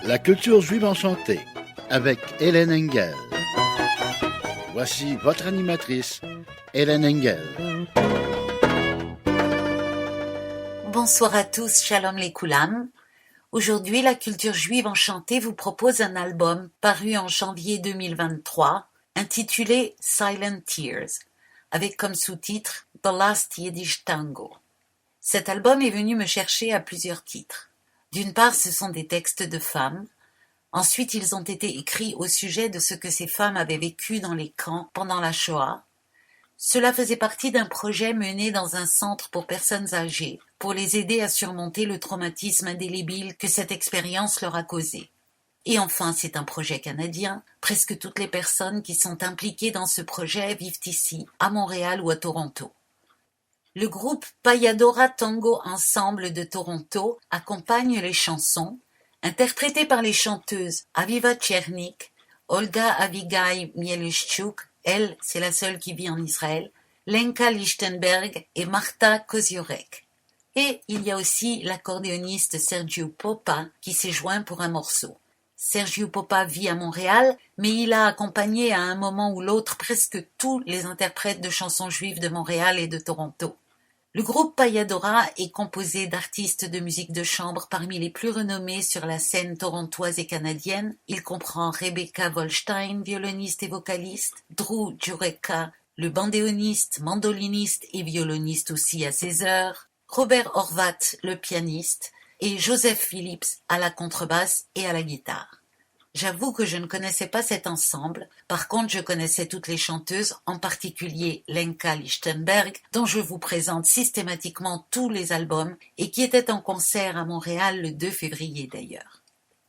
La culture juive enchantée avec Hélène Engel. Voici votre animatrice, Hélène Engel. Bonsoir à tous, Shalom les Koulam. Aujourd'hui, la culture juive enchantée vous propose un album paru en janvier 2023, intitulé Silent Tears, avec comme sous-titre The Last Yiddish Tango. Cet album est venu me chercher à plusieurs titres. D'une part, ce sont des textes de femmes. Ensuite, ils ont été écrits au sujet de ce que ces femmes avaient vécu dans les camps pendant la Shoah. Cela faisait partie d'un projet mené dans un centre pour personnes âgées, pour les aider à surmonter le traumatisme indélébile que cette expérience leur a causé. Et enfin, c'est un projet canadien. Presque toutes les personnes qui sont impliquées dans ce projet vivent ici, à Montréal ou à Toronto. Le groupe Payadora Tango Ensemble de Toronto accompagne les chansons, interprétées par les chanteuses Aviva Tchernik, Olga Avigai Mielushchuk, elle, c'est la seule qui vit en Israël, Lenka Lichtenberg et Marta Koziorek. Et il y a aussi l'accordéoniste Sergiu Popa qui s'est joint pour un morceau. Sergiu Popa vit à Montréal, mais il a accompagné à un moment ou l'autre presque tous les interprètes de chansons juives de Montréal et de Toronto. Le groupe Payadora est composé d'artistes de musique de chambre parmi les plus renommés sur la scène torontoise et canadienne. Il comprend Rebecca Volstein, violoniste et vocaliste, Drew Jureka, le bandéoniste, mandoliniste et violoniste aussi à ses heures, Robert Horvat, le pianiste, et Joseph Phillips à la contrebasse et à la guitare. J'avoue que je ne connaissais pas cet ensemble, par contre je connaissais toutes les chanteuses, en particulier Lenka Lichtenberg, dont je vous présente systématiquement tous les albums et qui était en concert à Montréal le 2 février d'ailleurs.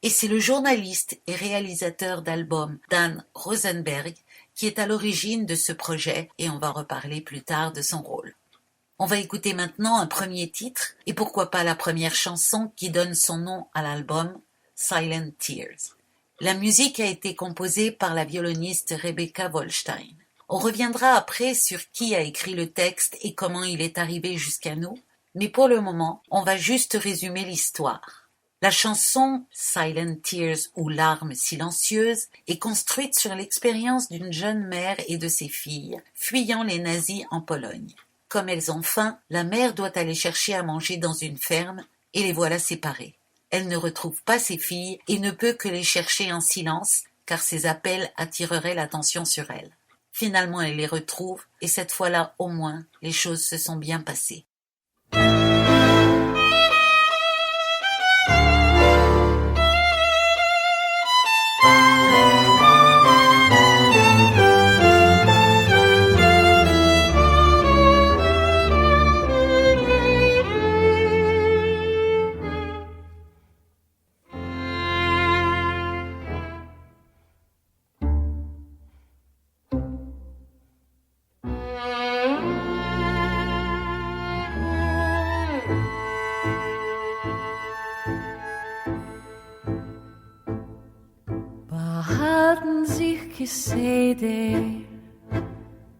Et c'est le journaliste et réalisateur d'albums Dan Rosenberg qui est à l'origine de ce projet et on va reparler plus tard de son rôle. On va écouter maintenant un premier titre et pourquoi pas la première chanson qui donne son nom à l'album, Silent Tears. La musique a été composée par la violoniste Rebecca Volstein. On reviendra après sur qui a écrit le texte et comment il est arrivé jusqu'à nous, mais pour le moment, on va juste résumer l'histoire. La chanson Silent Tears ou Larmes silencieuses est construite sur l'expérience d'une jeune mère et de ses filles fuyant les nazis en Pologne. Comme elles ont faim, la mère doit aller chercher à manger dans une ferme et les voilà séparées. Elle ne retrouve pas ses filles et ne peut que les chercher en silence, car ses appels attireraient l'attention sur elle. Finalement, elle les retrouve, et cette fois-là, au moins, les choses se sont bien passées. Sede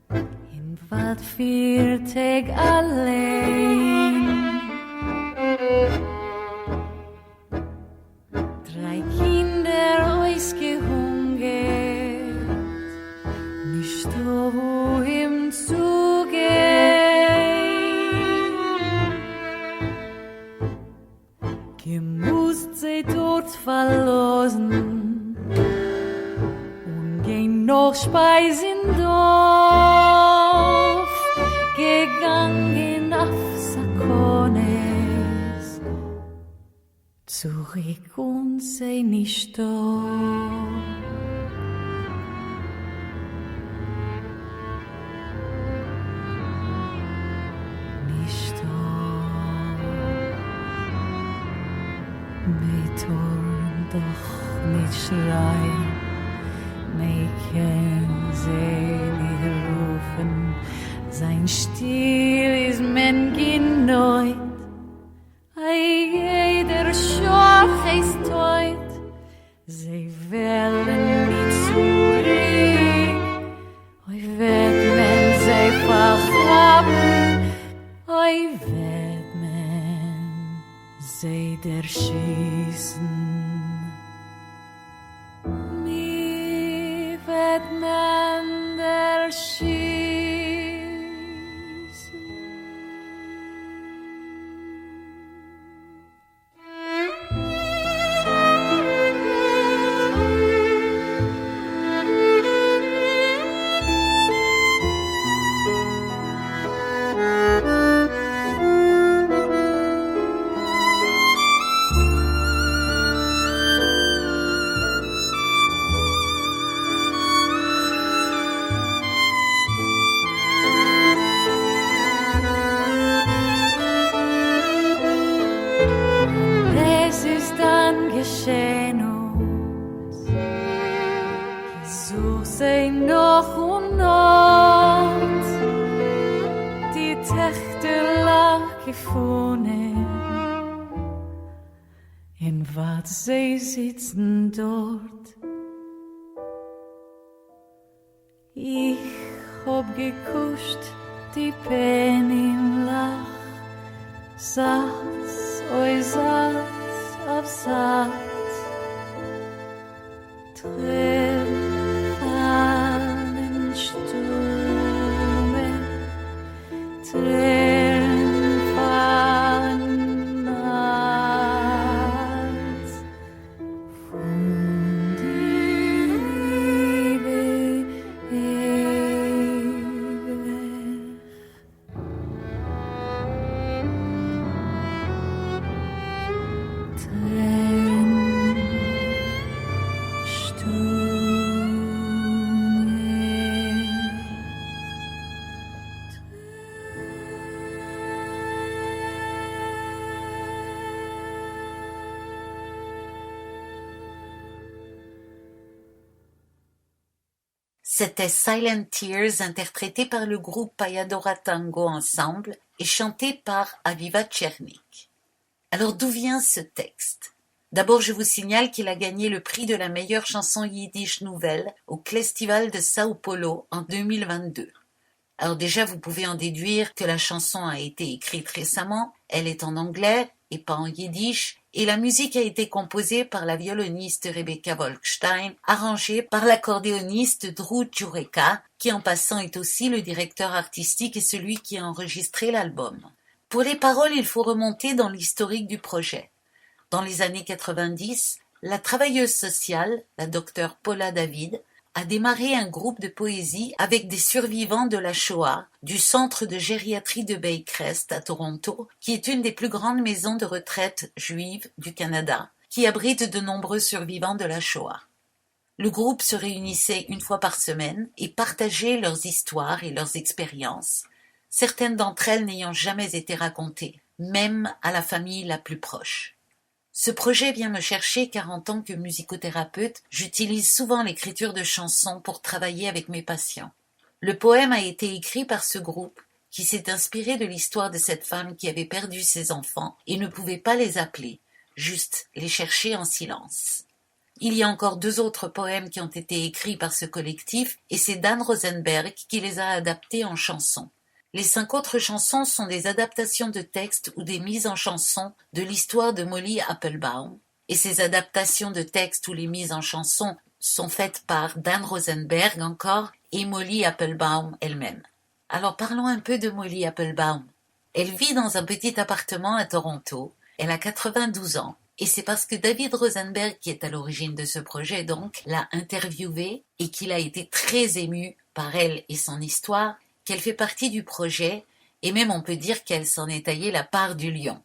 in Wald 4 Tag allein. 3 Kinder ausgehungert, nicht wohin zu gehen. Gemusst sie dort verlosen, noch Speisen Dorf, gegangen auf Sakones, zurück und sei nicht da. Nicht da. Beton doch nicht schreien. Mädchen selig rufen, sein Stil ist men genoit. Jeder Schorch ist teut, sie wollen nicht zurück. Oi wird men sie verraten, oi wird men sie erschießen. Es ist dann geschehen uns, Jesus sei noch und not, die Tächter lag gefunden, in wat sie sitzen dort. Ich hab gekuscht, die Pen im Lach, Satz, oi Satz auf Satz, Tränen Stürme, Tränen fallen nass, von die Liebe ewig. C'était Silent Tears interprété par le groupe Payadora Tango Ensemble et chanté par Aviva Tchernik. Alors d'où vient ce texte ? D'abord, je vous signale qu'il a gagné le prix de la meilleure chanson yiddish nouvelle au Festival de Sao Paulo en 2022. Alors déjà, vous pouvez en déduire que la chanson a été écrite récemment, elle est en anglais et pas en yiddish, et la musique a été composée par la violoniste Rebecca Volkstein, arrangée par l'accordéoniste Drew Jureka, qui en passant est aussi le directeur artistique et celui qui a enregistré l'album. Pour les paroles, il faut remonter dans l'historique du projet. Dans les années 90, la travailleuse sociale, la docteure Paula David, a démarré un groupe de poésie avec des survivants de la Shoah du centre de gériatrie de Baycrest à Toronto, qui est une des plus grandes maisons de retraite juives du Canada, qui abrite de nombreux survivants de la Shoah. Le groupe se réunissait une fois par semaine et partageait leurs histoires et leurs expériences, certaines d'entre elles n'ayant jamais été racontées, même à la famille la plus proche. Ce projet vient me chercher car en tant que musicothérapeute, j'utilise souvent l'écriture de chansons pour travailler avec mes patients. Le poème a été écrit par ce groupe qui s'est inspiré de l'histoire de cette femme qui avait perdu ses enfants et ne pouvait pas les appeler, juste les chercher en silence. Il y a encore 2 autres poèmes qui ont été écrits par ce collectif et c'est Dan Rosenberg qui les a adaptés en chansons. Les 5 autres chansons sont des adaptations de textes ou des mises en chansons de l'histoire de Molly Applebaum. Et ces adaptations de textes ou les mises en chansons sont faites par Dan Rosenberg encore et Molly Applebaum elle-même. Alors parlons un peu de Molly Applebaum. Elle vit dans un petit appartement à Toronto. Elle a 92 ans. Et c'est parce que David Rosenberg, qui est à l'origine de ce projet donc, l'a interviewée et qu'il a été très ému par elle et son histoire, qu'elle fait partie du projet, et même on peut dire qu'elle s'en est taillé la part du lion.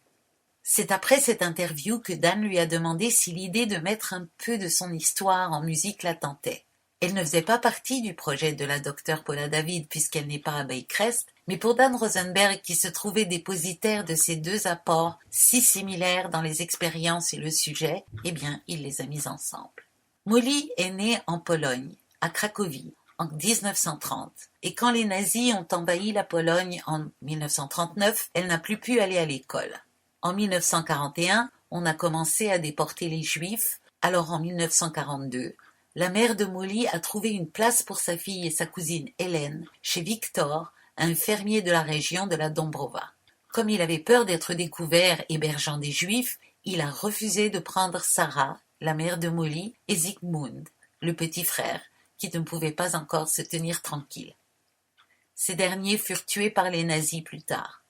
C'est après cette interview que Dan lui a demandé si l'idée de mettre un peu de son histoire en musique la tentait. Elle ne faisait pas partie du projet de la docteure Paula David puisqu'elle n'est pas à Baycrest, mais pour Dan Rosenberg qui se trouvait dépositaire de ces 2 apports si similaires dans les expériences et le sujet, eh bien il les a mis ensemble. Molly est née en Pologne, à Cracovie, en 1930, et quand les nazis ont envahi la Pologne en 1939, elle n'a plus pu aller à l'école. En 1941, on a commencé à déporter les Juifs, alors en 1942, la mère de Molly a trouvé une place pour sa fille et sa cousine Hélène chez Victor, un fermier de la région de la Dombrova. Comme il avait peur d'être découvert hébergeant des Juifs, il a refusé de prendre Sarah, la mère de Molly, et Zygmunt, le petit frère, qui ne pouvait pas encore se tenir tranquille. Ces derniers furent tués par les nazis plus tard.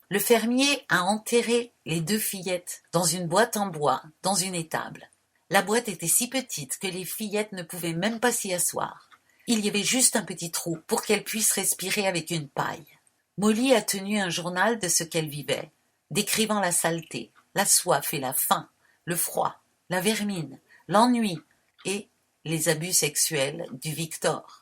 Le fermier a enterré les 2 fillettes dans une boîte en bois, dans une étable. La boîte était si petite que les fillettes ne pouvaient même pas s'y asseoir. Il y avait juste un petit trou pour qu'elles puissent respirer avec une paille. Molly a tenu un journal de ce qu'elle vivait, décrivant la saleté, la soif et la faim, le froid, la vermine, l'ennui et les abus sexuels du Victor.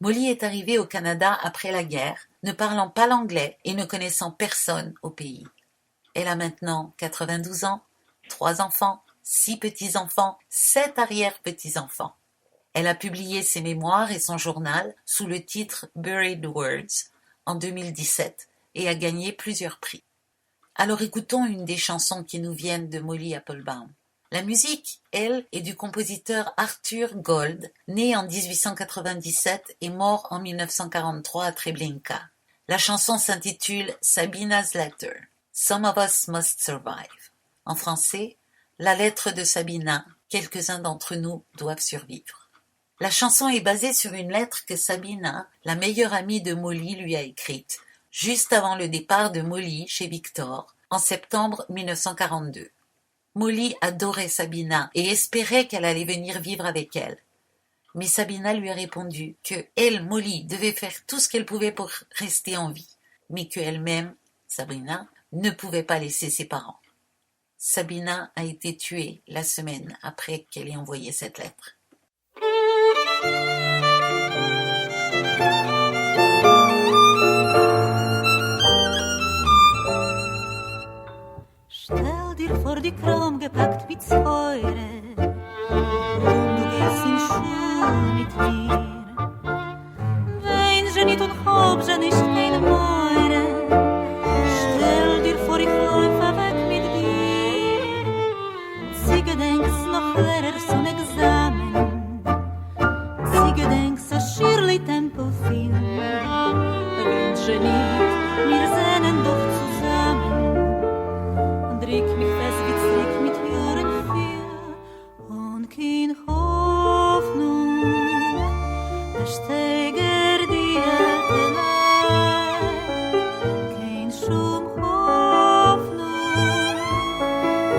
Molly est arrivée au Canada après la guerre, ne parlant pas l'anglais et ne connaissant personne au pays. Elle a maintenant 92 ans, 3 enfants, 6 petits-enfants, 7 arrière-petits-enfants. Elle a publié ses mémoires et son journal sous le titre Buried Words en 2017 et a gagné plusieurs prix. Alors écoutons une des chansons qui nous viennent de Molly Applebaum. La musique, elle, est du compositeur Arthur Gold, né en 1897 et mort en 1943 à Treblinka. La chanson s'intitule Sabina's Letter. Some of us must survive. En français, la lettre de Sabina, quelques-uns d'entre nous doivent survivre. La chanson est basée sur une lettre que Sabina, la meilleure amie de Molly, lui a écrite, juste avant le départ de Molly chez Victor, en septembre 1942. Molly adorait Sabina et espérait qu'elle allait venir vivre avec elle. Mais Sabina lui a répondu que elle, Molly, devait faire tout ce qu'elle pouvait pour rester en vie, mais qu'elle-même, Sabina, ne pouvait pas laisser ses parents. Sabina a été tuée la semaine après qu'elle ait envoyé cette lettre. Stell dir vor die Kram gepackt wie Säure und du gehst in Schuhe mit mir. Wein je nicht und hab je nicht keine Meure. Stell dir vor, ich läufe weg mit dir. Sie gedenkst noch lerer so ein Examen. Sie gedenkst so Shirley Temple viel. Wein je nicht, wir sehnen doch zusammen. Drück mich fest wie Strick mit Jahren viel und kein Hoffnung, der Steiger die Erde leid, kein Schum Hoffnung,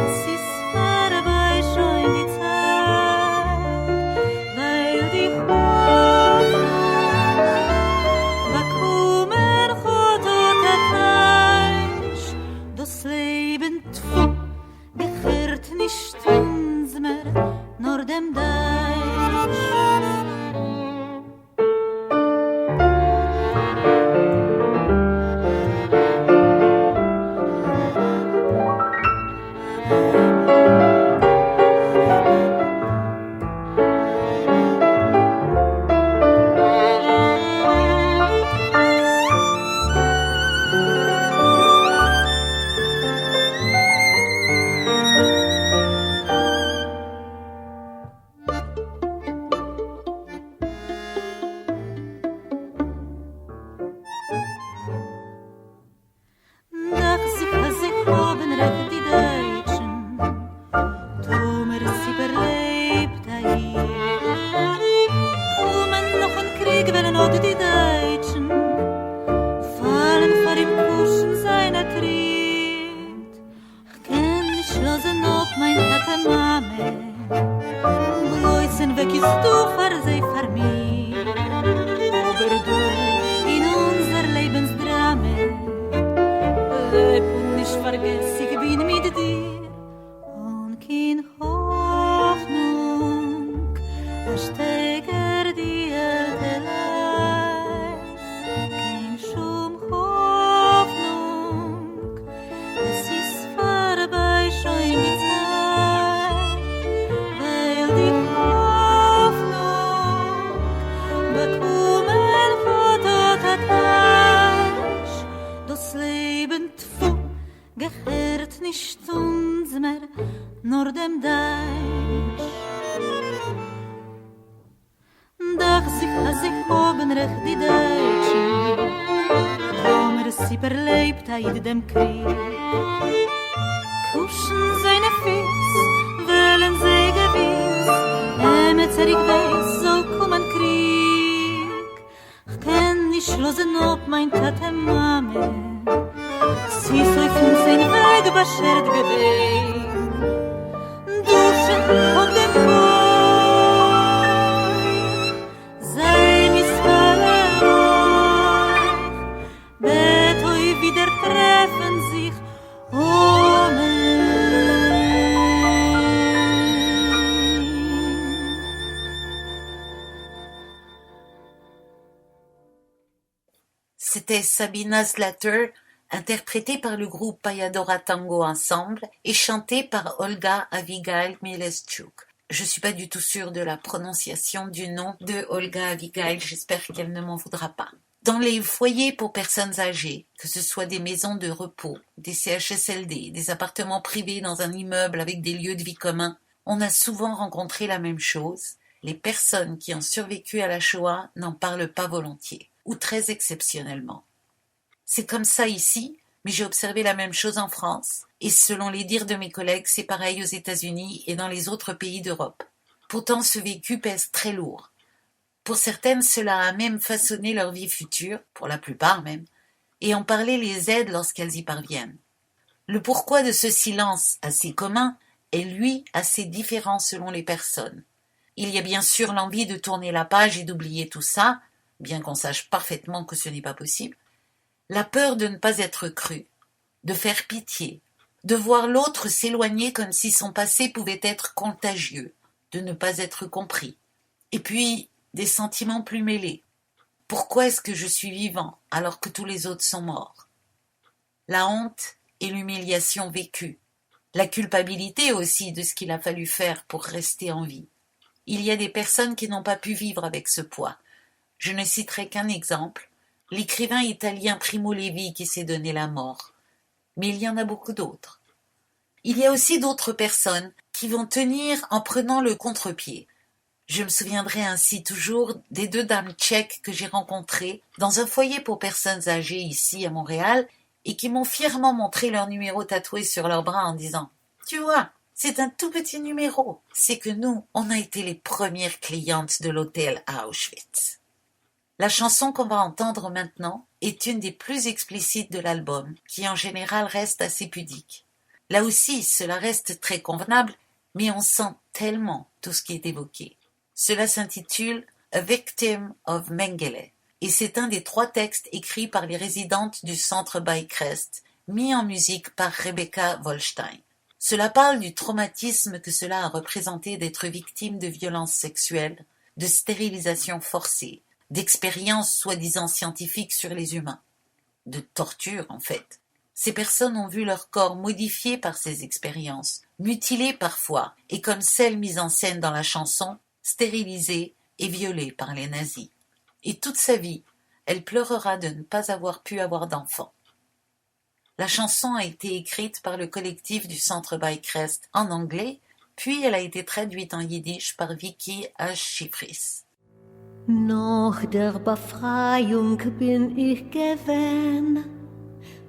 es ist vorbei schon die Zeit, weil die Hoffnung bekommen hat Mensch, das Leben gehört nicht uns mehr, nur dem Deutsch. Dem Krieg kuschen seine Fies, wollen sie gewiss, ich weiß, so kommen Krieg. Ich kenn schlossen ob mein Tate Mame. Sie soll 15 Weg beschert gewesen. Duschen von dem Boy. Sei mis Verleih. Bet euch wieder treffen sich. C'était Sabina Slater, interprétée par le groupe Payadora Tango Ensemble et chantée par Olga Avigail Mileschuk. Je suis pas du tout sûre de la prononciation du nom de Olga Avigail, j'espère qu'elle ne m'en voudra pas. Dans les foyers pour personnes âgées, que ce soit des maisons de repos, des CHSLD, des appartements privés dans un immeuble avec des lieux de vie communs, on a souvent rencontré la même chose. Les personnes qui ont survécu à la Shoah n'en parlent pas volontiers, ou très exceptionnellement. C'est comme ça ici, mais j'ai observé la même chose en France, et selon les dires de mes collègues, c'est pareil aux États-Unis et dans les autres pays d'Europe. Pourtant, ce vécu pèse très lourd. Pour certaines, cela a même façonné leur vie future, pour la plupart même, et en parler les aide lorsqu'elles y parviennent. Le pourquoi de ce silence assez commun est, lui, assez différent selon les personnes. Il y a bien sûr l'envie de tourner la page et d'oublier tout ça, bien qu'on sache parfaitement que ce n'est pas possible, la peur de ne pas être cru, de faire pitié, de voir l'autre s'éloigner comme si son passé pouvait être contagieux, de ne pas être compris, et puis des sentiments plus mêlés. Pourquoi est-ce que je suis vivant alors que tous les autres sont morts? La honte et l'humiliation vécue, la culpabilité aussi de ce qu'il a fallu faire pour rester en vie. Il y a des personnes qui n'ont pas pu vivre avec ce poids. Je ne citerai qu'un exemple, l'écrivain italien Primo Levi qui s'est donné la mort. Mais il y en a beaucoup d'autres. Il y a aussi d'autres personnes qui vont tenir en prenant le contre-pied. Je me souviendrai ainsi toujours des 2 dames tchèques que j'ai rencontrées dans un foyer pour personnes âgées ici à Montréal et qui m'ont fièrement montré leur numéro tatoué sur leur bras en disant « Tu vois, c'est un tout petit numéro. C'est que nous, on a été les premières clientes de l'hôtel à Auschwitz. » La chanson qu'on va entendre maintenant est une des plus explicites de l'album, qui en général reste assez pudique. Là aussi, cela reste très convenable, mais on sent tellement tout ce qui est évoqué. Cela s'intitule « A Victim of Mengele » et c'est un des 3 textes écrits par les résidentes du centre Baycrest, mis en musique par Rebecca Wolstein. Cela parle du traumatisme que cela a représenté d'être victime de violences sexuelles, de stérilisation forcée, d'expériences soi-disant scientifiques sur les humains, de torture en fait. Ces personnes ont vu leur corps modifié par ces expériences, mutilé parfois, et comme celle mise en scène dans la chanson, stérilisée et violée par les nazis. Et toute sa vie, elle pleurera de ne pas avoir pu avoir d'enfant. La chanson a été écrite par le collectif du Centre Baycrest en anglais, puis elle a été traduite en yiddish par Vicky H. Schifris. Nach der Befreiung bin ich gewesen,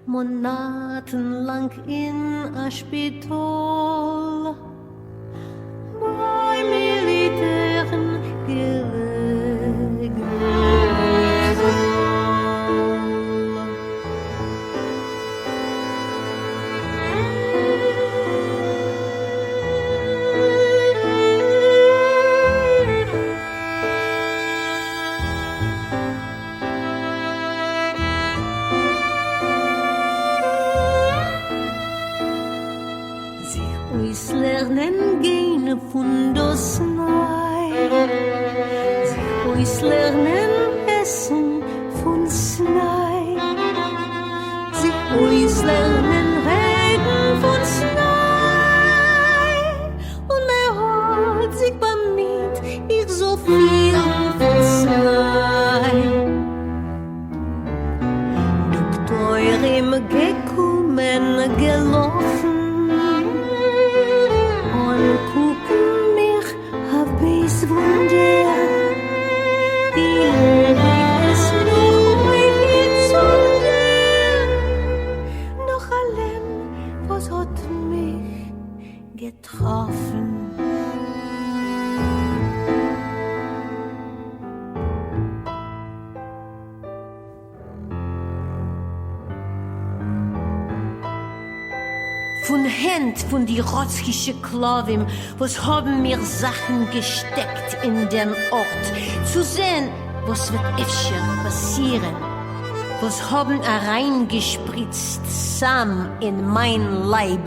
monatenlang in a Spital, bei Militären gelegen. Lernen gehen von das Neu. Sie uns lernen essen von Snei. Sie uns lernen reden von Snei. Und hat sich bemüht, ich so viel von Snei. Doktorin gekommen, gelaufen. von Hand von die rotzkische Klavim, was haben mir Sachen gesteckt in den Ort, zu sehen, was wird öfter passieren, was haben reingespritzt Sam in mein Leib.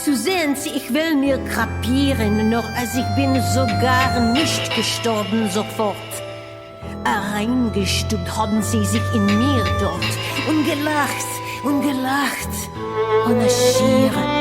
Zu sehen, ich will mir krapieren, noch als ich bin sogar nicht gestorben sofort. Reingestuckt haben sie sich in mir dort und gelacht und schieren.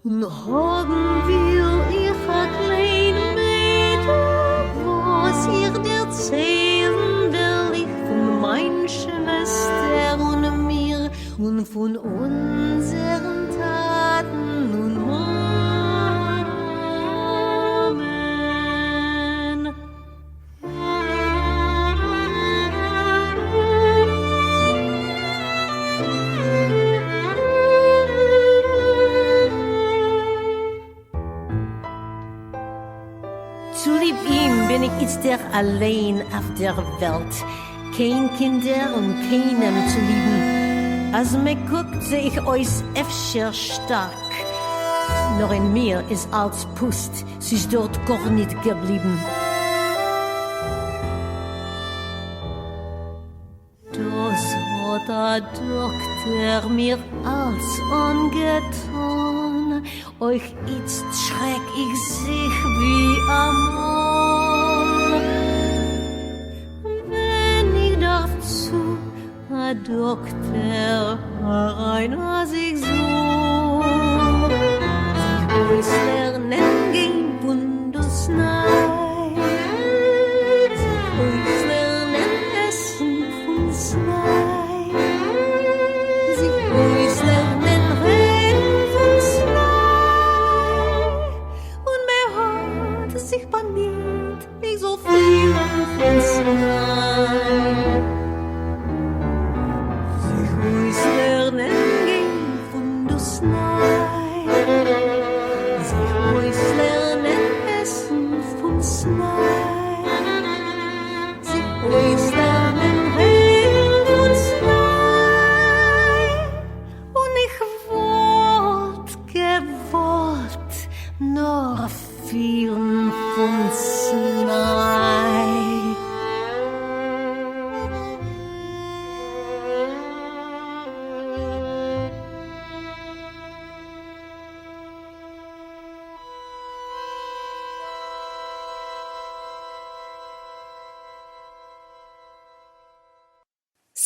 Und haben wir ihr klein Mädel, was ihr erzählen will ich von mein Schwester und mir und von unseren Taten und Namen. Zu lieb ihm bin ich jetzt der allein auf der Welt. Kein Kinder und keinem zu lieben. Als mir guckt, seh ich euch öfter stark. Nur in mir ist als Pust, sie ist dort gar nicht geblieben. Das hat der Doktor mir alles angetan. Euch jetzt schreck ich sich wie am Mann. Wenn ich darf zu, a Doktor, rein was ich so. Sich euch lernen gehen Bundesnei. Sich euch lernen essen von Snei. Sich euch lernen reden von Snei. Und mir hat sich baniert, ich so viel von Snei. Sich euch lernen gehen Bundesnei. Sich euch lernen essen von Snei. Sich euch lernen reden von Snei. Und ich gewollt, nur vielen von Snei.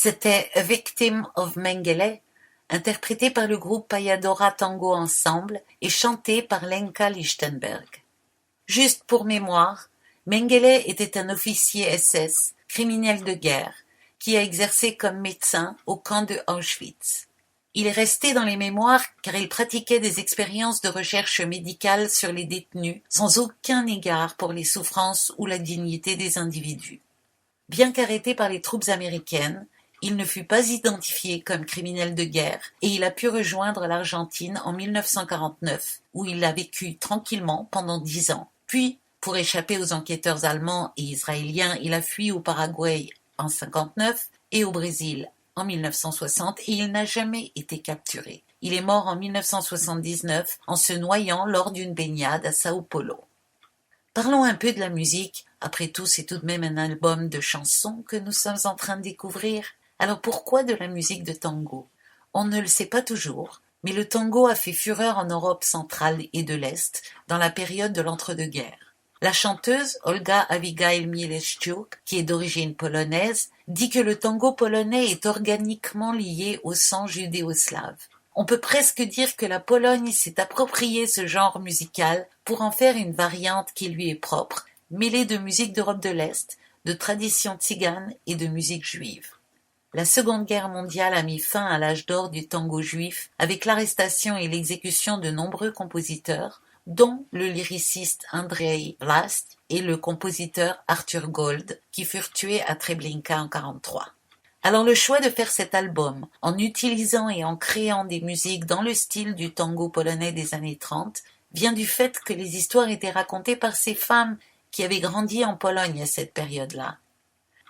C'était A Victim of Mengele, interprété par le groupe Payadora Tango Ensemble et chanté par Lenka Lichtenberg. Juste pour mémoire, Mengele était un officier SS, criminel de guerre, qui a exercé comme médecin au camp de Auschwitz. Il est resté dans les mémoires car il pratiquait des expériences de recherche médicale sur les détenus sans aucun égard pour les souffrances ou la dignité des individus. Bien qu'arrêté par les troupes américaines, il ne fut pas identifié comme criminel de guerre et il a pu rejoindre l'Argentine en 1949 où il a vécu tranquillement pendant 10 ans. Puis, pour échapper aux enquêteurs allemands et israéliens, il a fui au Paraguay en 1959 et au Brésil en 1960 et il n'a jamais été capturé. Il est mort en 1979 en se noyant lors d'une baignade à Sao Paulo. Parlons un peu de la musique. Après tout, c'est tout de même un album de chansons que nous sommes en train de découvrir. Alors pourquoi de la musique de tango? On ne le sait pas toujours, mais le tango a fait fureur en Europe centrale et de l'Est dans la période de l'entre-deux-guerres. La chanteuse Olga Abigail Mielewczuk, qui est d'origine polonaise, dit que le tango polonais est organiquement lié au sang judéo-slave. On peut presque dire que la Pologne s'est approprié ce genre musical pour en faire une variante qui lui est propre, mêlée de musique d'Europe de l'Est, de tradition tzigane et de musique juive. La Seconde Guerre mondiale a mis fin à l'âge d'or du tango juif avec l'arrestation et l'exécution de nombreux compositeurs, dont le lyriciste Andrzej Wlast et le compositeur Arthur Gold, qui furent tués à Treblinka en 1943. Alors le choix de faire cet album, en utilisant et en créant des musiques dans le style du tango polonais des années 30, vient du fait que les histoires étaient racontées par ces femmes qui avaient grandi en Pologne à cette période-là.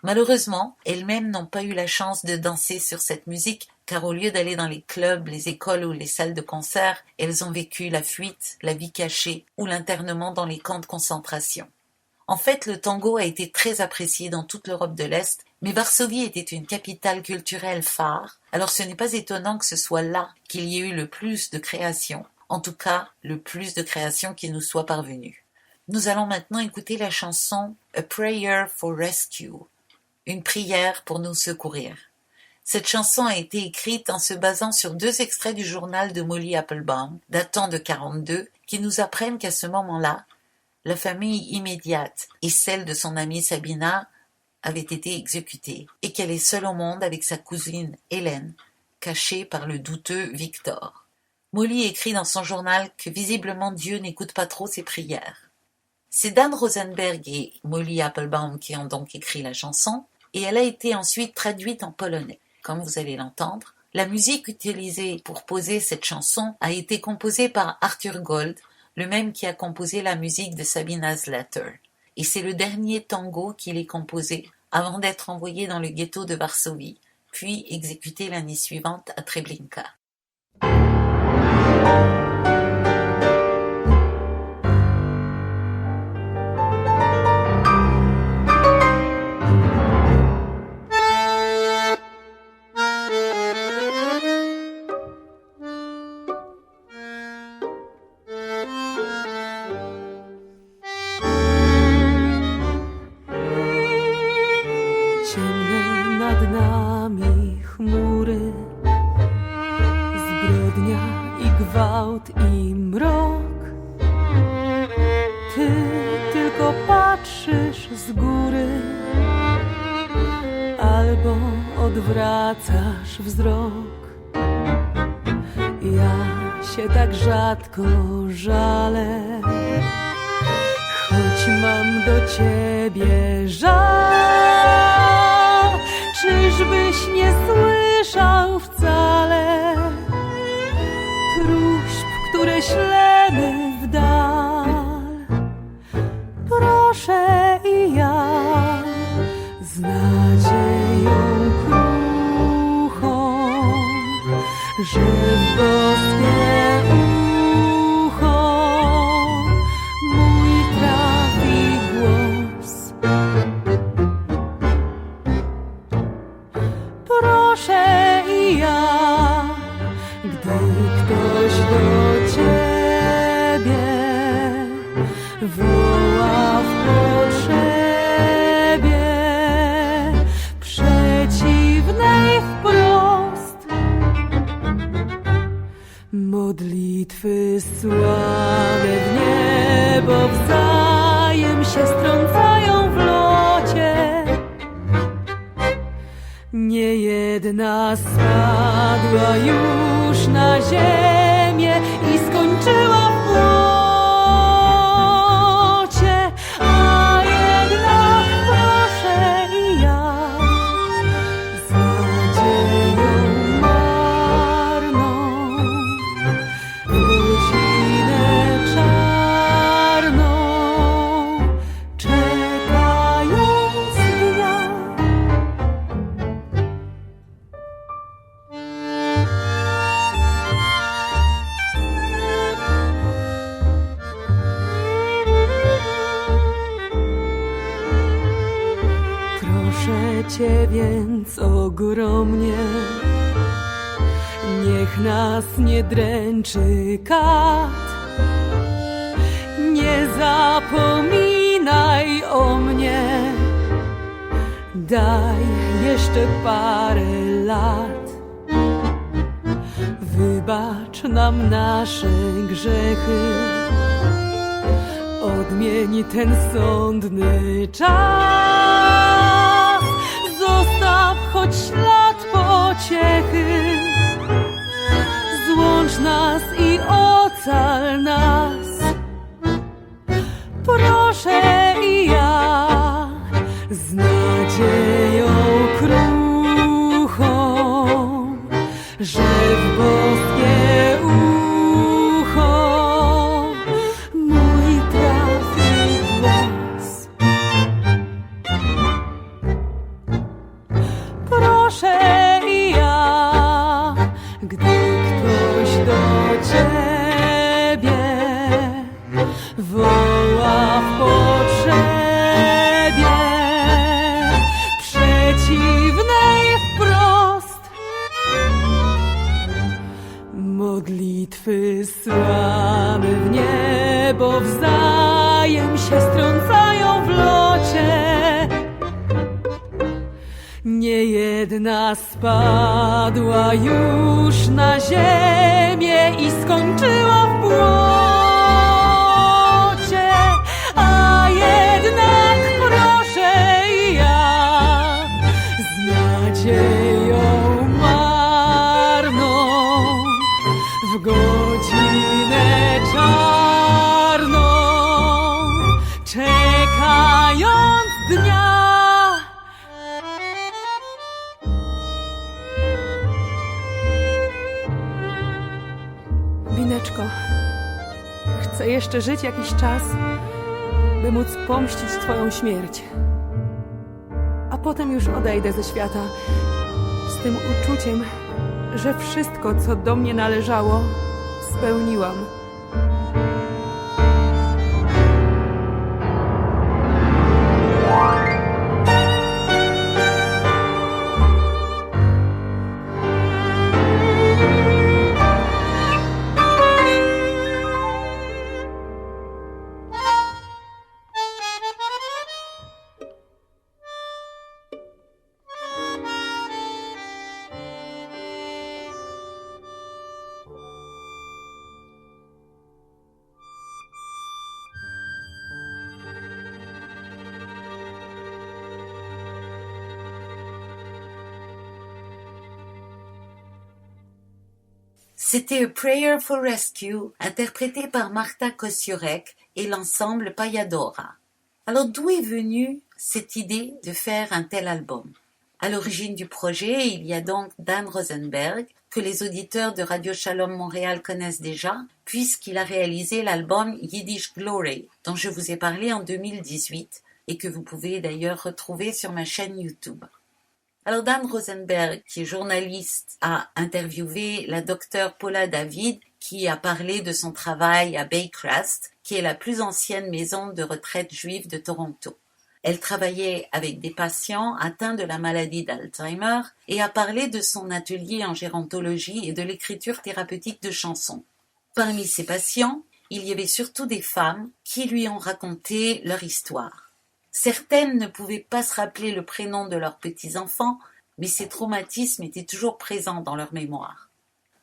Malheureusement, elles-mêmes n'ont pas eu la chance de danser sur cette musique, car au lieu d'aller dans les clubs, les écoles ou les salles de concert, elles ont vécu la fuite, la vie cachée ou l'internement dans les camps de concentration. En fait, le tango a été très apprécié dans toute l'Europe de l'Est, mais Varsovie était une capitale culturelle phare, alors ce n'est pas étonnant que ce soit là qu'il y ait eu le plus de créations, en tout cas le plus de créations qui nous soient parvenues. Nous allons maintenant écouter la chanson « A Prayer for Rescue », une prière pour nous secourir. Cette chanson a été écrite en se basant sur 2 extraits du journal de Molly Applebaum, datant de 1942, qui nous apprennent qu'à ce moment-là, la famille immédiate et celle de son amie Sabina avaient été exécutées et qu'elle est seule au monde avec sa cousine Hélène, cachée par le douteux Victor. Molly écrit dans son journal que visiblement Dieu n'écoute pas trop ses prières. C'est Dan Rosenberg et Molly Applebaum qui ont donc écrit la chanson, et elle a été ensuite traduite en polonais. Comme vous allez l'entendre, la musique utilisée pour poser cette chanson a été composée par Arthur Gold, le même qui a composé la musique de Sabina's Letter. Et c'est le dernier tango qu'il ait composé avant d'être envoyé dans le ghetto de Varsovie, puis exécuté l'année suivante à Treblinka. Ciemne nad nami chmury, zbrodnia i gwałt i mrok. Ty tylko patrzysz z góry, albo odwracasz wzrok. Ja się tak rzadko żalę, choć mam do ciebie żal. Czyżbyś nie słyszał wcale próśb, które ślemy w dal? Proszę i ja z nadzieją kruchą, że w boskie ucho mój trafi głos. Proszę i ja, gdy ktoś do ciebie woła w potrzebie przeciwnej wprost. Modlitwy słabe w niebo wzajem się strącają w locie. Niejedna spadła już już na ziemię i skończyła w błocie, a jednak proszę i ja z nadzieją marną w godzinę czarną czekając dnia. Proszę Cię więc ogromnie, niech nas nie dręczy kat. Nie zapominaj o mnie, daj jeszcze parę lat. Wybacz nam nasze grzechy, odmień ten sądny czas. Zostaw choć ślad pociechy, złącz nas i ocal nas. Proszę i ja z nadzieją kruchą, że w boskie ucho mój trafi głos. Proszę i ja, gdy ktoś do Ciebie woła w potrzebie przeciwnej wprost, modlitwy słane w niebo wzajem się strącają w locie. Niejedna spadła już na ziemię i skończyła w błocie, a jednak proszę i ja z nadzieją marną w godzinę czarną czekając dnia. Bineczko, chcę jeszcze żyć jakiś czas, by móc pomścić Twoją śmierć. A potem już odejdę ze świata z tym uczuciem, że wszystko, co do mnie należało, spełniłam. C'était A Prayer for Rescue, interprété par Marta Kosiorek et l'ensemble Payadora. Alors d'où est venue cette idée de faire un tel album? À l'origine du projet, il y a donc Dan Rosenberg, que les auditeurs de Radio Shalom Montréal connaissent déjà, puisqu'il a réalisé l'album Yiddish Glory, dont je vous ai parlé en 2018, et que vous pouvez d'ailleurs retrouver sur ma chaîne YouTube. Alors Dan Rosenberg, qui est journaliste, a interviewé la docteure Paula David, qui a parlé de son travail à Baycrest, qui est la plus ancienne maison de retraite juive de Toronto. Elle travaillait avec des patients atteints de la maladie d'Alzheimer et a parlé de son atelier en gérontologie et de l'écriture thérapeutique de chansons. Parmi ces patients, il y avait surtout des femmes qui lui ont raconté leur histoire. Certaines ne pouvaient pas se rappeler le prénom de leurs petits-enfants, mais ces traumatismes étaient toujours présents dans leur mémoire.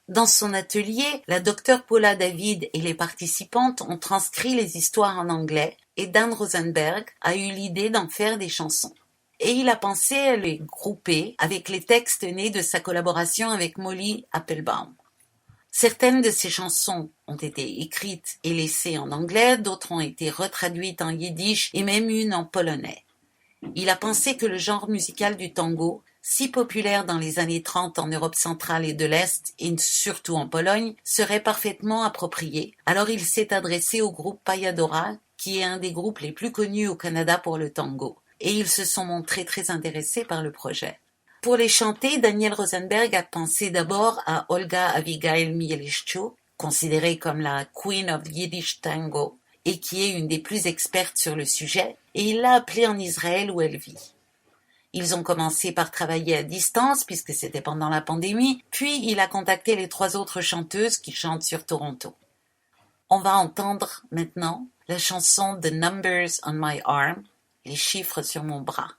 Dans son atelier, la docteure Paula David et les participantes ont transcrit les histoires en anglais et Dan Rosenberg a eu l'idée d'en faire des chansons. Et il a pensé à les grouper avec les textes nés de sa collaboration avec Molly Applebaum. Certaines de ces chansons ont été écrites et laissées en anglais, d'autres ont été retraduites en yiddish et même une en polonais. Il a pensé que le genre musical du tango, si populaire dans les années 30 en Europe centrale et de l'Est, et surtout en Pologne, serait parfaitement approprié. Alors il s'est adressé au groupe Payadora, qui est un des groupes les plus connus au Canada pour le tango, et ils se sont montrés très intéressés par le projet. Pour les chanter, Daniel Rosenberg a pensé d'abord à Olga Abigail Mielishchuk, considérée comme la Queen of Yiddish Tango, et qui est une des plus expertes sur le sujet, et il l'a appelée en Israël où elle vit. Ils ont commencé par travailler à distance, puisque c'était pendant la pandémie, puis il a contacté les 3 autres chanteuses qui chantent sur Toronto. On va entendre maintenant la chanson The Numbers on My Arm, les chiffres sur mon bras.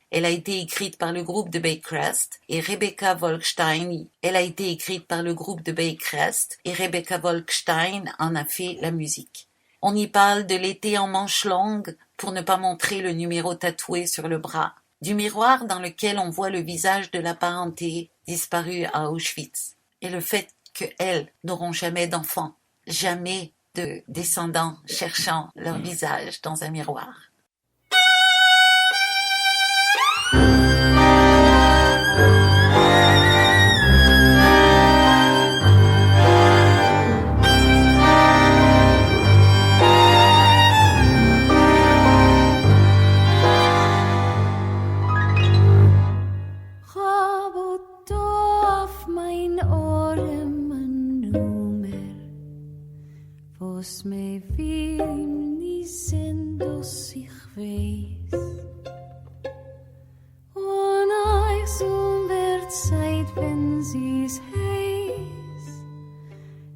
Elle a été écrite par le groupe de Baycrest et Rebecca Volkstein. Elle a été écrite par le groupe de Baycrest et Rebecca Volkstein en a fait la musique. On y parle de l'été en manches longues pour ne pas montrer le numéro tatoué sur le bras, du miroir dans lequel on voit le visage de la parenté disparue à Auschwitz et le fait qu'elles n'auront jamais d'enfants, jamais de descendants cherchant leur visage dans un miroir. Was mir will ihm nie sind, dass ich weiß. Und euch so wird Zeit, wenn sie's heiß.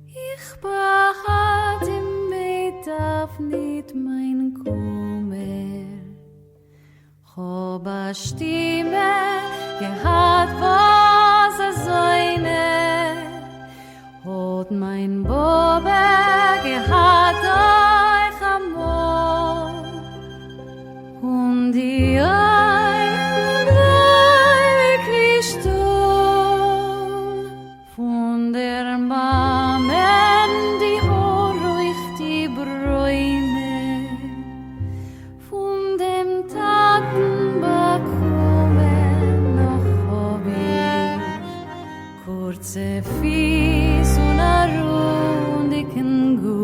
Ich behalte mir, darf nicht mein Kummer. Hab a Stimme gehabt, was seine. Hat mein Bobbe gehabt euch amor und die euch wie Stol von der Mamen die Horruch die Bräune von dem Taten bekommen noch hab ich kurze Fies und a rundigen Gut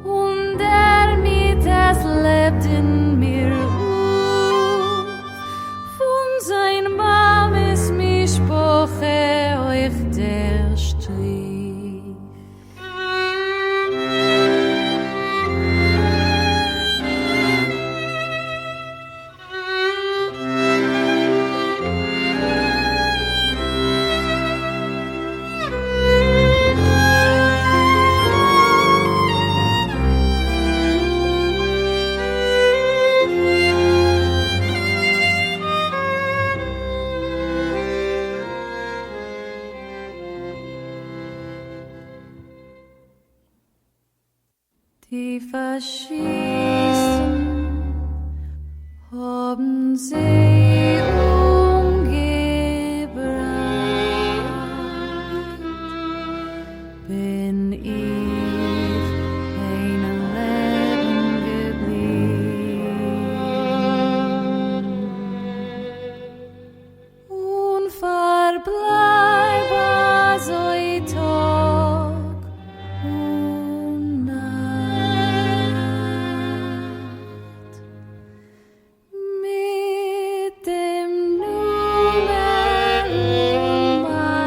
und der mit es lebt in mir von sein Mames Mischpoche euch der Strich. Die Faschisten haben sie umgebracht. Bin ich ein Leben geblieben und verbleib so Tag und Nacht mit dem Nummer meine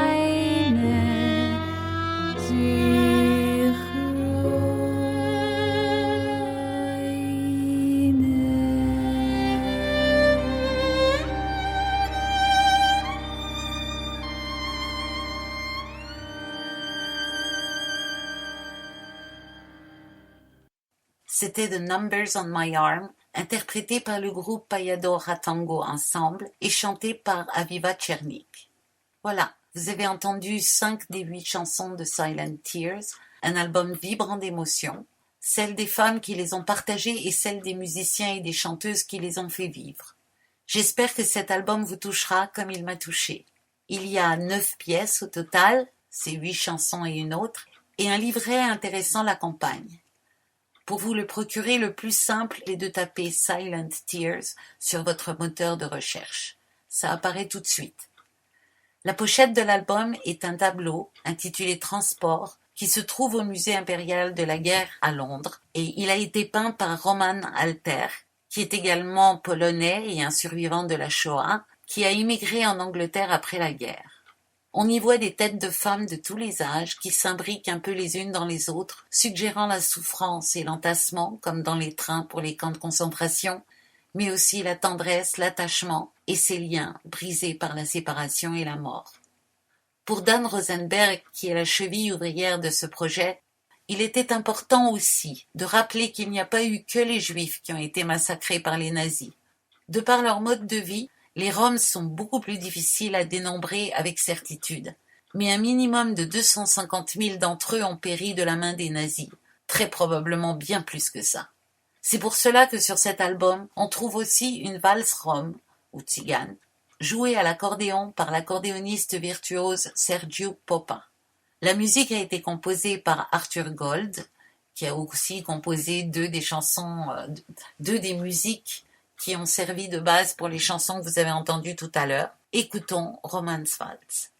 C'était The Numbers on My Arm, interprété par le groupe Payadora Tango Ensemble et chanté par Aviva Tchernik. Voilà, vous avez entendu 5 des 8 chansons de Silent Tears, un album vibrant d'émotions, celles des femmes qui les ont partagées et celles des musiciens et des chanteuses qui les ont fait vivre. J'espère que cet album vous touchera comme il m'a touché. Il y a 9 pièces au total, c'est 8 chansons et une autre, et un livret intéressant l'accompagne. Pour vous le procurer, le plus simple est de taper Silent Tears sur votre moteur de recherche. Ça apparaît tout de suite. La pochette de l'album est un tableau intitulé Transport qui se trouve au Musée impérial de la guerre à Londres et il a été peint par Roman Alter, qui est également polonais et un survivant de la Shoah, qui a immigré en Angleterre après la guerre. On y voit des têtes de femmes de tous les âges qui s'imbriquent un peu les unes dans les autres, suggérant la souffrance et l'entassement, comme dans les trains pour les camps de concentration, mais aussi la tendresse, l'attachement et ces liens brisés par la séparation et la mort. Pour Dan Rosenberg, qui est la cheville ouvrière de ce projet, il était important aussi de rappeler qu'il n'y a pas eu que les Juifs qui ont été massacrés par les nazis. De par leur mode de vie, les Roms sont beaucoup plus difficiles à dénombrer avec certitude, mais un minimum de 250 000 d'entre eux ont péri de la main des nazis, très probablement bien plus que ça. C'est pour cela que sur cet album, on trouve aussi une valse rom, ou tzigane, jouée à l'accordéon par l'accordéoniste virtuose Sergiu Popa. La musique a été composée par Arthur Gold, qui a aussi composé deux des musiques qui ont servi de base pour les chansons que vous avez entendues tout à l'heure. Écoutons Romance Waltz.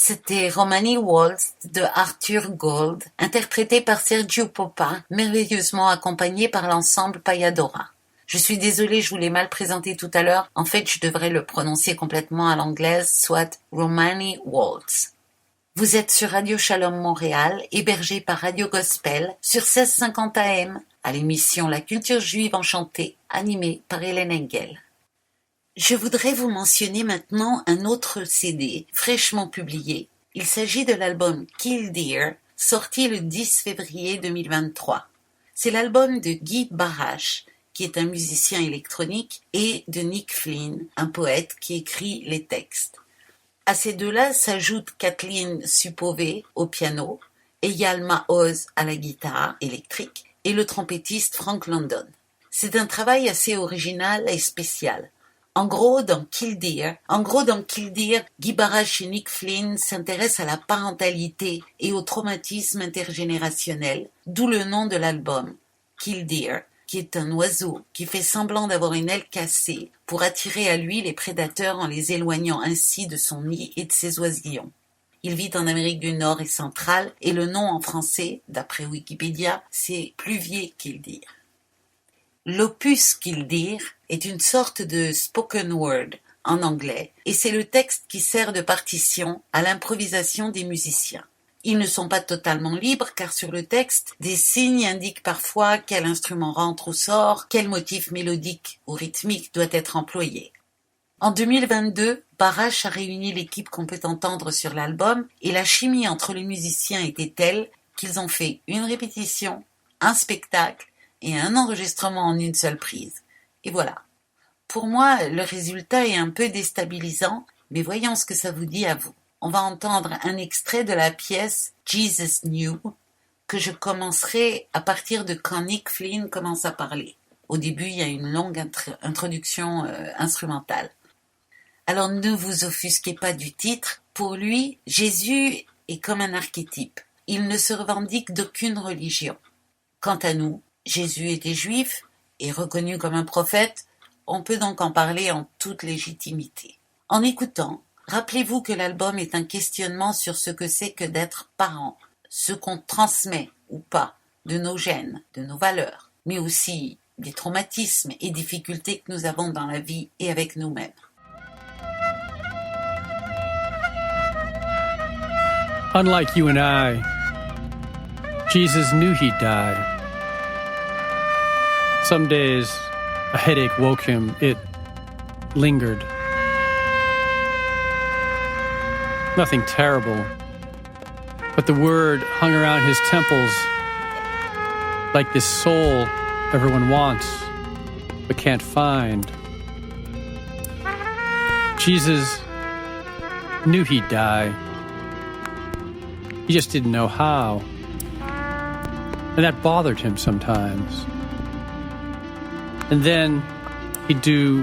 C'était Romani Waltz de Arthur Gold, interprété par Sergio Popa, merveilleusement accompagné par l'ensemble Payadora. Je suis désolée, je vous l'ai mal présenté tout à l'heure. En fait, je devrais le prononcer complètement à l'anglaise, soit Romani Waltz. Vous êtes sur Radio Shalom Montréal, hébergé par Radio Gospel, sur 1650 AM, à l'émission La Culture Juive Enchantée, animée par Hélène Engel. Je voudrais vous mentionner maintenant un autre CD, fraîchement publié. Il s'agit de l'album Kill Deer, sorti le 10 février 2023. C'est l'album de Guy Barash, qui est un musicien électronique, et de Nick Flynn, un poète qui écrit les textes. À ces deux-là s'ajoute Kathleen Supové au piano, Eyal Maoz à la guitare électrique et le trompettiste Frank London. C'est un travail assez original et spécial. En gros, dans Kill Deer, Guy Barash et Nick Flynn s'intéressent à la parentalité et au traumatisme intergénérationnel, d'où le nom de l'album, Kill Deer, qui est un oiseau qui fait semblant d'avoir une aile cassée pour attirer à lui les prédateurs en les éloignant ainsi de son nid et de ses oisillons. Il vit en Amérique du Nord et centrale et le nom en français, d'après Wikipédia, c'est Pluvier Kill Deer. L'opus Kill Deer est une sorte de spoken word en anglais et c'est le texte qui sert de partition à l'improvisation des musiciens. Ils ne sont pas totalement libres car sur le texte, des signes indiquent parfois quel instrument rentre ou sort, quel motif mélodique ou rythmique doit être employé. En 2022, Barash a réuni l'équipe qu'on peut entendre sur l'album et la chimie entre les musiciens était telle qu'ils ont fait une répétition, un spectacle et un enregistrement en une seule prise. Et voilà. Pour moi, le résultat est un peu déstabilisant, mais voyons ce que ça vous dit à vous. On va entendre un extrait de la pièce Jesus Knew que je commencerai à partir de quand Nick Flynn commence à parler. Au début, il y a une longue introduction instrumentale. Alors ne vous offusquez pas du titre. Pour lui, Jésus est comme un archétype. Il ne se revendique d'aucune religion. Quant à nous, Jésus était juif et reconnu comme un prophète, on peut donc en parler en toute légitimité. En écoutant, rappelez-vous que l'album est un questionnement sur ce que c'est que d'être parent, ce qu'on transmet ou pas de nos gènes, de nos valeurs, mais aussi des traumatismes et difficultés que nous avons dans la vie et avec nous-mêmes. Unlike you and I, Jesus knew he'd die. Some days, a headache woke him. It lingered. Nothing terrible, but the word hung around his temples like this soul everyone wants but can't find. Jesus knew he'd die. He just didn't know how. And that bothered him sometimes. And then he'd do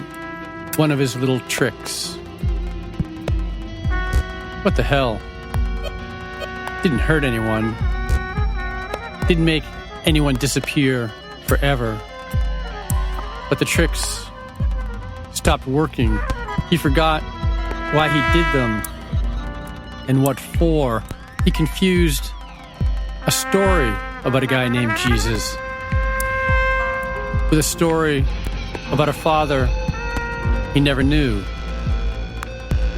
one of his little tricks. What the hell? Didn't hurt anyone. Didn't make anyone disappear forever. But the tricks stopped working. He forgot why he did them and what for. He confused a story about a guy named Jesus with a story about a father he never knew.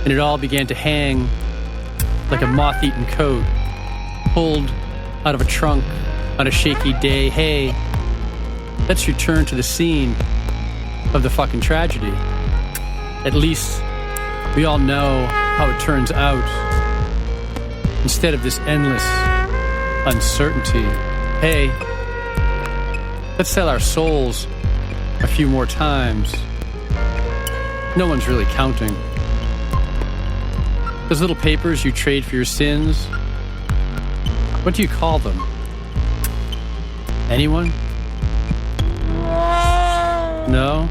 And it all began to hang like a moth-eaten coat, pulled out of a trunk on a shaky day. Hey, let's return to the scene of the fucking tragedy. At least we all know how it turns out. Instead of this endless uncertainty. Hey, let's sell our souls a few more times. No one's really counting. Those little papers you trade for your sins, what do you call them? Anyone? No?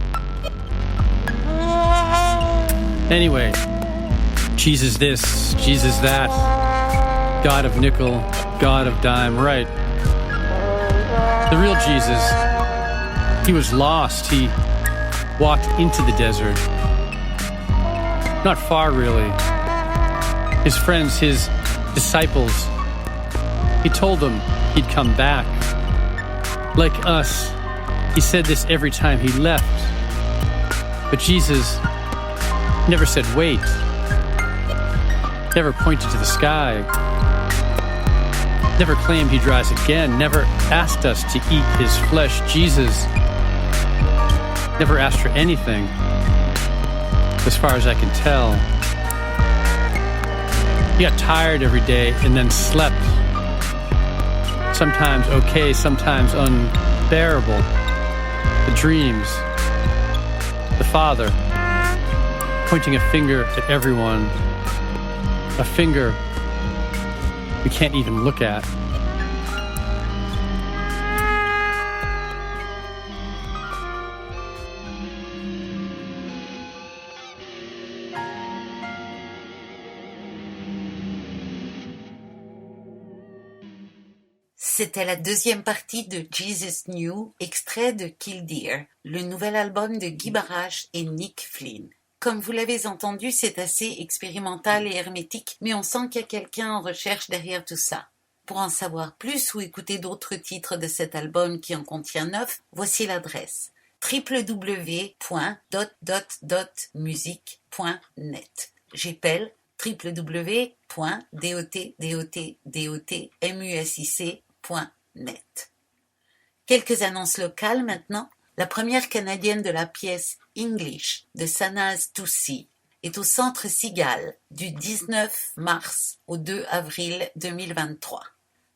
Anyway, Jesus this, Jesus that, God of nickel, God of dime, right. The real Jesus, he was lost. He walked into the desert. Not far, really. his friends, his disciples. He told them he'd come back. Like us, he said this every time he left. But Jesus never said wait, never pointed to the sky, never claimed he'd rise again, never asked us to eat his flesh. Jesus never asked for anything, as far as I can tell. He got tired every day and then slept. Sometimes okay, sometimes unbearable. The dreams, the Father pointing a finger at everyone, a finger we can't even look at. C'était la deuxième partie de Jesus Knew, extrait de Killdeer, le nouvel album de Guy Barasch et Nick Flynn. Comme vous l'avez entendu, c'est assez expérimental et hermétique, mais on sent qu'il y a quelqu'un en recherche derrière tout ça. Pour en savoir plus ou écouter d'autres titres de cet album qui en contient 9, voici l'adresse www.dot.music.net. J'appelle www.dot.music.net. Quelques annonces locales maintenant. La première canadienne de la pièce English de Sanaz Toussi est au Centre Cigale du 19 mars au 2 avril 2023.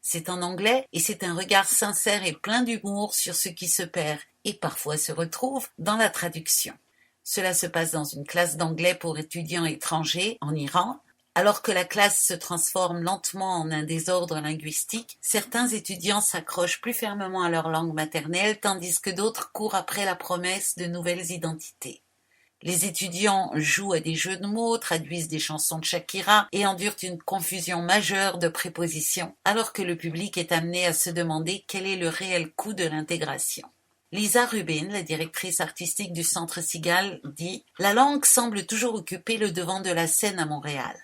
C'est en anglais et c'est un regard sincère et plein d'humour sur ce qui se perd et parfois se retrouve dans la traduction. Cela se passe dans une classe d'anglais pour étudiants étrangers en Iran. Alors que la classe se transforme lentement en un désordre linguistique, certains étudiants s'accrochent plus fermement à leur langue maternelle, tandis que d'autres courent après la promesse de nouvelles identités. Les étudiants jouent à des jeux de mots, traduisent des chansons de Shakira et endurent une confusion majeure de prépositions, alors que le public est amené à se demander quel est le réel coût de l'intégration. Lisa Rubin, la directrice artistique du Centre Cigale, dit « La langue semble toujours occuper le devant de la scène à Montréal.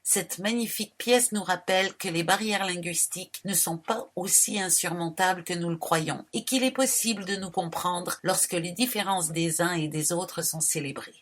Cette magnifique pièce nous rappelle que les barrières linguistiques ne sont pas aussi insurmontables que nous le croyons et qu'il est possible de nous comprendre lorsque les différences des uns et des autres sont célébrées. »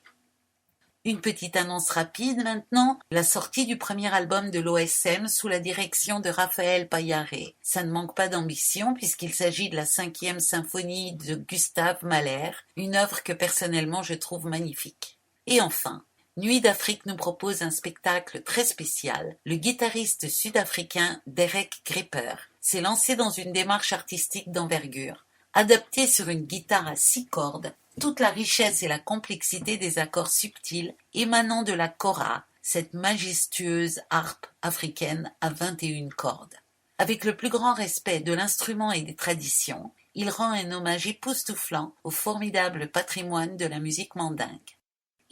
Une petite annonce rapide maintenant, la sortie du premier album de l'OSM sous la direction de Raphaël Paillaré. Ça ne manque pas d'ambition puisqu'il s'agit de la 5e symphonie de Gustave Mahler, une œuvre que personnellement je trouve magnifique. Et enfin, Nuit d'Afrique nous propose un spectacle très spécial. Le guitariste sud-africain Derek Gripper s'est lancé dans une démarche artistique d'envergure. Adapté sur une guitare à 6 cordes, toute la richesse et la complexité des accords subtils émanant de la kora, cette majestueuse harpe africaine à 21 cordes. Avec le plus grand respect de l'instrument et des traditions, il rend un hommage époustouflant au formidable patrimoine de la musique mandingue.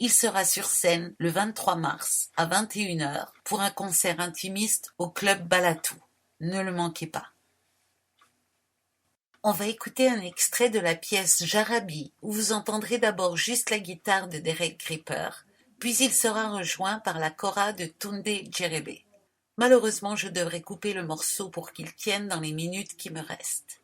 Il sera sur scène le 23 mars à 21h pour un concert intimiste au Club Balatou. Ne le manquez pas. On va écouter un extrait de la pièce Jarabi où vous entendrez d'abord juste la guitare de Derek Gripper, puis il sera rejoint par la kora de Tunde Djerebe. Malheureusement, je devrais couper le morceau pour qu'il tienne dans les minutes qui me restent.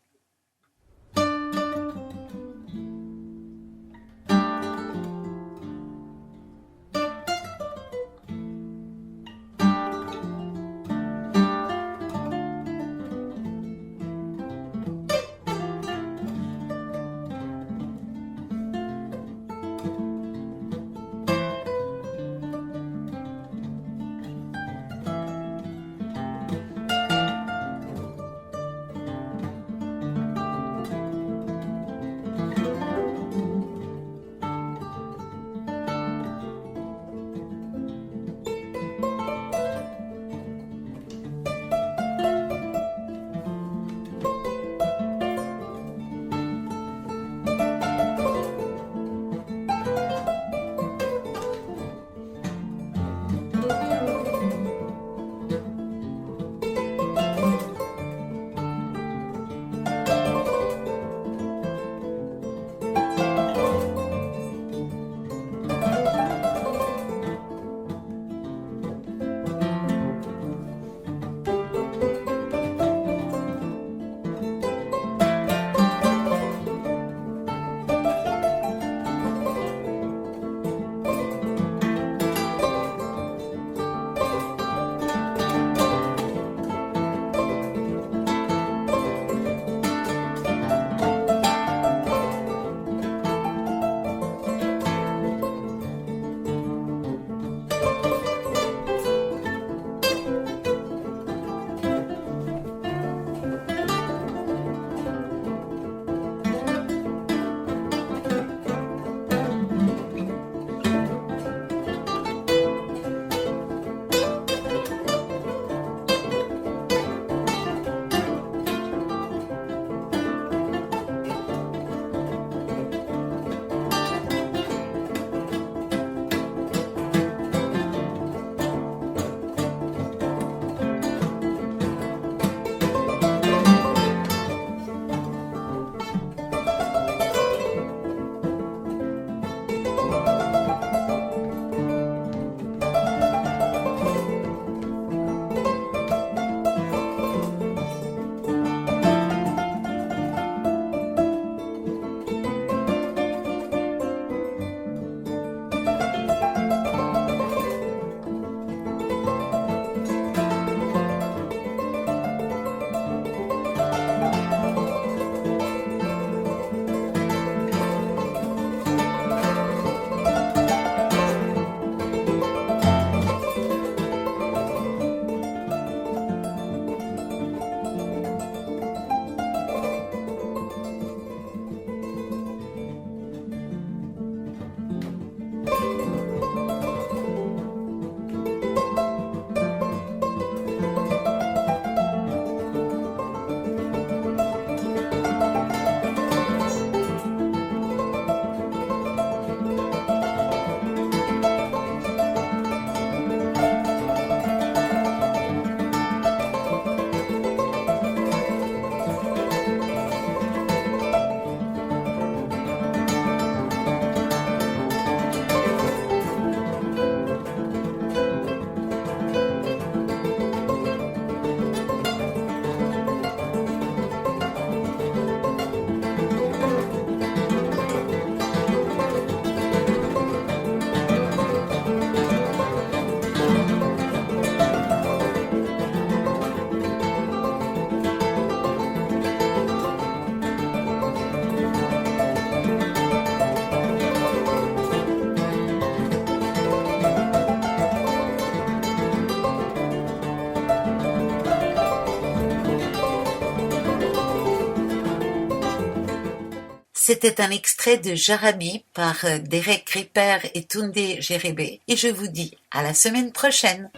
C'était un extrait de Jarabi par Derek Ripper et Tunde Jerebe et je vous dis à la semaine prochaine.